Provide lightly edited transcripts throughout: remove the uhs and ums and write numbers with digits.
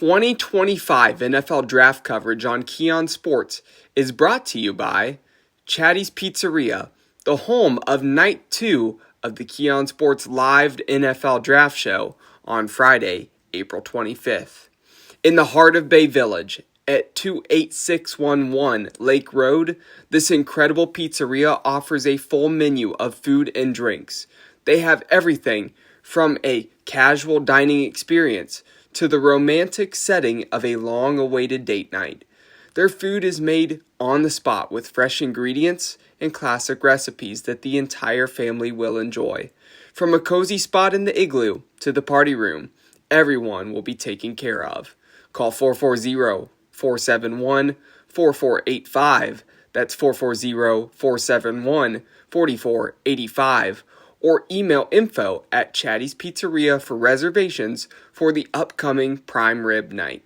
2025 NFL Draft coverage on Keon Sports is brought to you by Chatty's Pizzeria, the home of Night 2 of the Keon Sports Live NFL Draft Show on Friday, April 25th. In the heart of Bay Village, at 28611 Lake Road, this incredible pizzeria offers a full menu of food and drinks. They have everything from a casual dining experience to the romantic setting of a long-awaited date night. Their food is made on the spot with fresh ingredients and classic recipes that the entire family will enjoy. From a cozy spot in the igloo to the party room, everyone will be taken care of. Call 440-471-4485. That's 440-471-4485. Or email info at Chatty's Pizzeria for reservations for the upcoming prime rib night.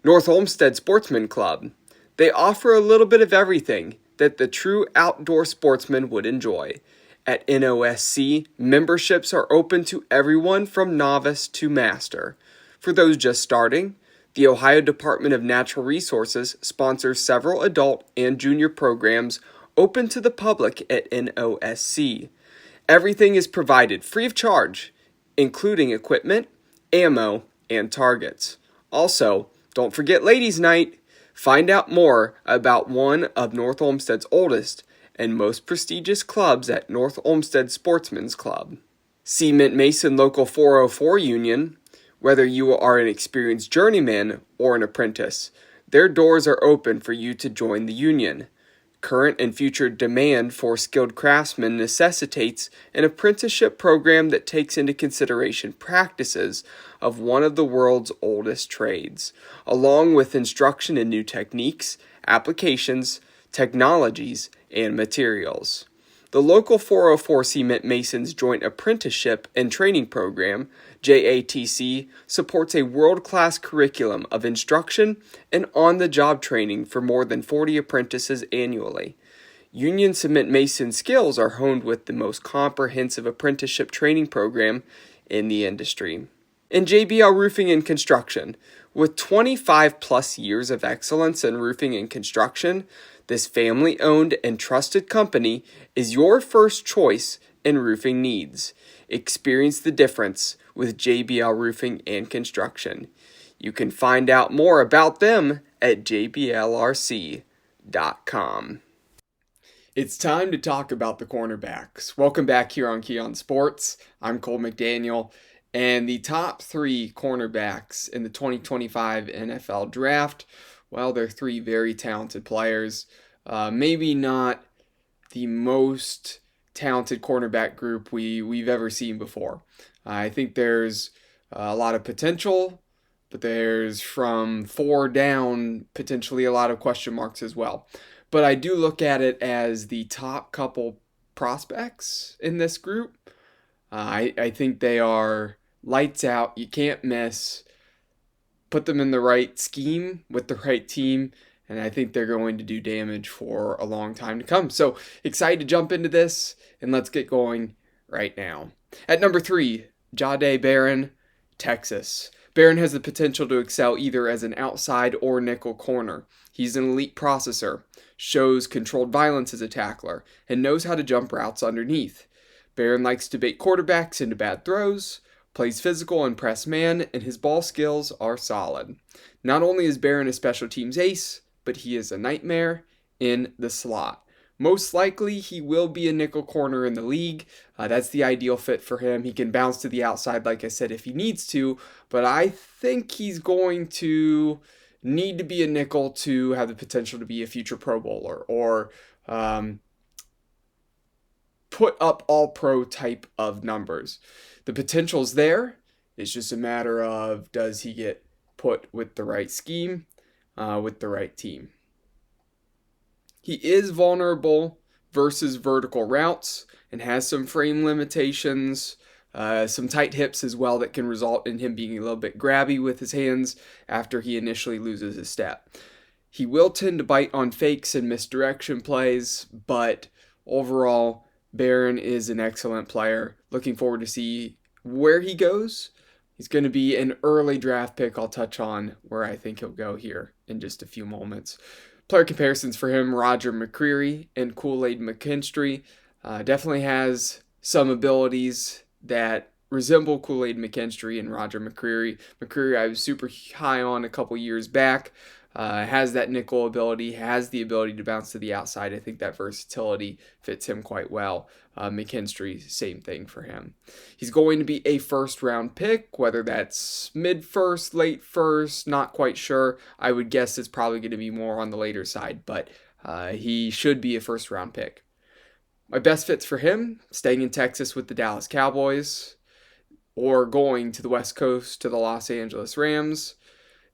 North Olmsted Sportsman Club. They offer a little bit of everything that the true outdoor sportsman would enjoy. At NOSC, memberships are open to everyone from novice to master. For those just starting, the Ohio Department of Natural Resources sponsors several adult and junior programs open to the public at NOSC. Everything is provided free of charge, including equipment, ammo, and targets. Also, don't forget Ladies' Night. Find out more about one of North Olmsted's oldest and most prestigious clubs at North Olmsted Sportsman's Club. Cement Mason Local 404 Union. Whether you are an experienced journeyman or an apprentice, their doors are open for you to join the union. Current and future demand for skilled craftsmen necessitates an apprenticeship program that takes into consideration practices of one of the world's oldest trades, along with instruction in new techniques, applications, technologies, and materials. The local 404 Cement Masons Joint Apprenticeship and Training Program, JATC, supports a world-class curriculum of instruction and on-the-job training for more than 40 apprentices annually. Union Cement Mason skills are honed with the most comprehensive apprenticeship training program in the industry. And JBL Roofing and Construction, with 25 plus years of excellence in roofing and construction, this family-owned and trusted company is your first choice in roofing needs. Experience the difference with JBL Roofing and Construction. You can find out more about them at jblrc.com. It's time to talk about the cornerbacks. Welcome back here on Keon Sports. I'm Cole McDaniel, and the top three cornerbacks in the 2025 NFL Draft, well, they're three very talented players. Maybe not the most talented cornerback group we've ever seen before. I think there's a lot of potential, but there's from 4 down potentially a lot of question marks as well. But I do look at it as the top couple prospects in this group. I think they are lights out. You can't miss. Put them in the right scheme with the right team, and I think they're going to do damage for a long time to come. So excited to jump into this, and let's get going right now. At number 3, Jahdae Barron, Texas. Barron has the potential to excel either as an outside or nickel corner. He's an elite processor, shows controlled violence as a tackler, and knows how to jump routes underneath. Barron likes to bait quarterbacks into bad throws, plays physical and press man, and his ball skills are solid. Not only is Barron a special teams ace, but he is a nightmare in the slot. Most likely, he will be a nickel corner in the league. That's the ideal fit for him. He can bounce to the outside, like I said, if he needs to, but I think he's going to need to be a nickel to have the potential to be a future Pro Bowler or put up all-pro type of numbers. The potential's there. It's just a matter of, does he get put with the right scheme, with the right team? He is vulnerable versus vertical routes and has some frame limitations, some tight hips as well that can result in him being a little bit grabby with his hands after he initially loses his step. He will tend to bite on fakes and misdirection plays, but overall, Barron is an excellent player. Looking forward to see where he goes, He's going to be an early draft pick. I'll touch on where I think he'll go here in just a few moments. Player comparisons for him: Roger McCreary and Kool-Aid McKinstry. Definitely has some abilities that resemble Kool-Aid McKinstry and Roger McCreary. McCreary I was super high on a couple years back. Has that nickel ability, has the ability to bounce to the outside. I think that versatility fits him quite well. McKinstry, same thing for him. He's going to be a first round pick, whether that's mid first, late first, not quite sure. I would guess it's probably going to be more on the later side, but he should be a first round pick. My best fits for him: staying in Texas with the Dallas Cowboys, or going to the West Coast to the Los Angeles Rams.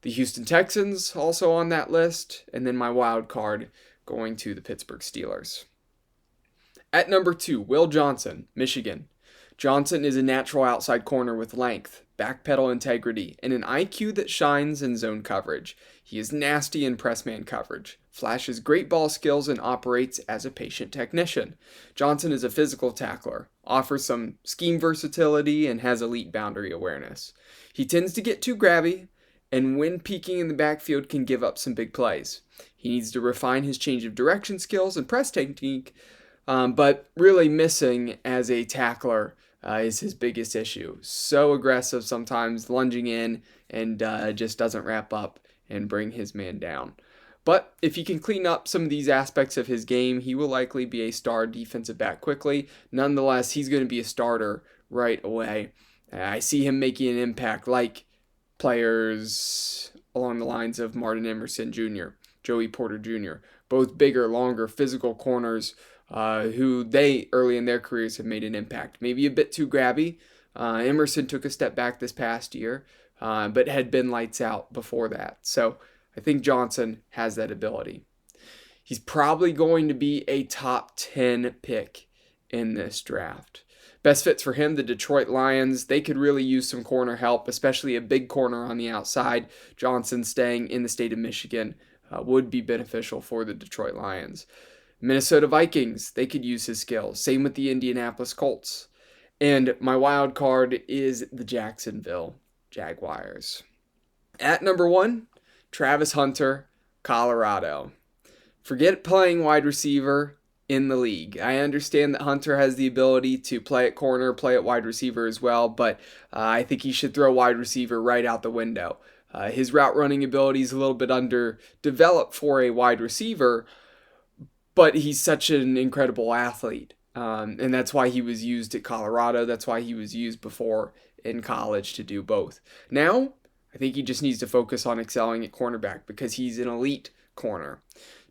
The Houston Texans also on that list, and then my wild card going to the Pittsburgh Steelers. At number 2, Will Johnson, Michigan. Johnson is a natural outside corner with length, backpedal integrity, and an IQ that shines in zone coverage. He is nasty in press man coverage, flashes great ball skills, and operates as a patient technician. Johnson is a physical tackler, offers some scheme versatility, and has elite boundary awareness. He tends to get too grabby, and when peeking in the backfield can give up some big plays. He needs to refine his change of direction skills and press technique, but really missing as a tackler is his biggest issue. So aggressive sometimes, lunging in, and just doesn't wrap up and bring his man down. But if he can clean up some of these aspects of his game, he will likely be a star defensive back quickly. Nonetheless, he's going to be a starter right away. I see him making an impact like players along the lines of Martin Emerson Jr., Joey Porter Jr., both bigger, longer, physical corners who they, early in their careers, have made an impact. Maybe a bit too grabby. Emerson took a step back this past year, but had been lights out before that. So I think Johnson has that ability. He's probably going to be a top 10 pick in this draft. Best fits for him: the Detroit Lions. They could really use some corner help, especially a big corner on the outside. Johnson staying in the state of Michigan would be beneficial for the Detroit Lions. Minnesota Vikings, they could use his skills. Same with the Indianapolis Colts. And my wild card is the Jacksonville Jaguars. At number 1, Travis Hunter, Colorado. Forget playing wide receiver in the league. I understand that Hunter has the ability to play at corner, play at wide receiver as well, but I think he should throw wide receiver right out the window. His route running ability is a little bit underdeveloped for a wide receiver, but he's such an incredible athlete. And that's why he was used at Colorado. That's why he was used before in college to do both. Now, I think he just needs to focus on excelling at cornerback because he's an elite corner.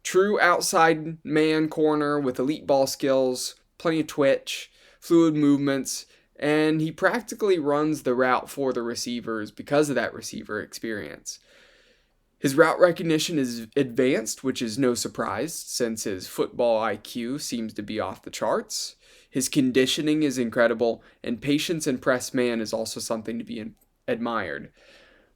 True outside man corner with elite ball skills, plenty of twitch, fluid movements, and he practically runs the route for the receivers because of that receiver experience. His route recognition is advanced, which is no surprise since his football IQ seems to be off the charts. His conditioning is incredible, and patience in press man is also something to be admired.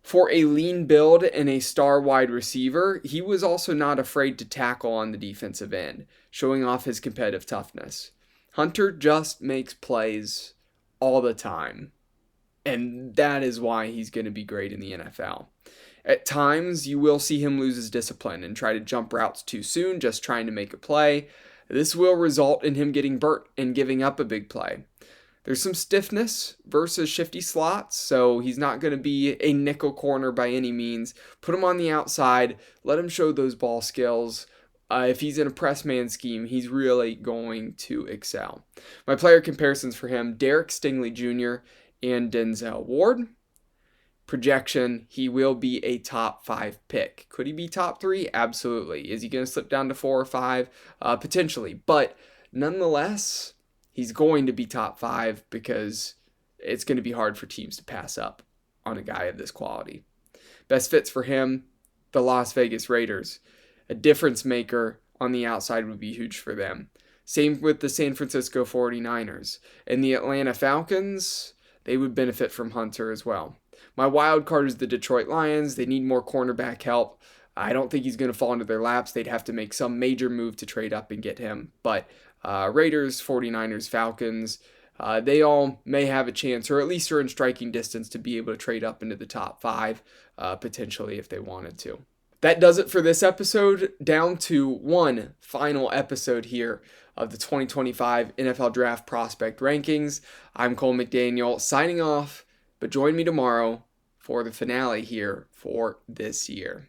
For a lean build and a star wide receiver, he was also not afraid to tackle on the defensive end, showing off his competitive toughness. Hunter just makes plays all the time, and that is why he's going to be great in the NFL. At times, you will see him lose his discipline and try to jump routes too soon, just trying to make a play. This will result in him getting burnt and giving up a big play. There's some stiffness versus shifty slots, so he's not going to be a nickel corner by any means. Put him on the outside, let him show those ball skills. If he's in a press man scheme, he's really going to excel. My player comparisons for him: Derek Stingley Jr. and Denzel Ward. Projection: he will be a top 5 pick. Could he be top 3? Absolutely. Is he going to slip down to 4 or 5? Potentially. But nonetheless, he's going to be top 5 because it's going to be hard for teams to pass up on a guy of this quality. Best fits for him: the Las Vegas Raiders. A difference maker on the outside would be huge for them. Same with the San Francisco 49ers. And the Atlanta Falcons, they would benefit from Hunter as well. My wild card is the Detroit Lions. They need more cornerback help. I don't think he's going to fall into their laps. They'd have to make some major move to trade up and get him. But Raiders, 49ers, Falcons, they all may have a chance, or at least are in striking distance, to be able to trade up into the top 5, potentially if they wanted to. That does it for this episode. Down to one final episode here of the 2025 NFL Draft Prospect Rankings. I'm Cole McDaniel signing off, but join me tomorrow for the finale here for this year.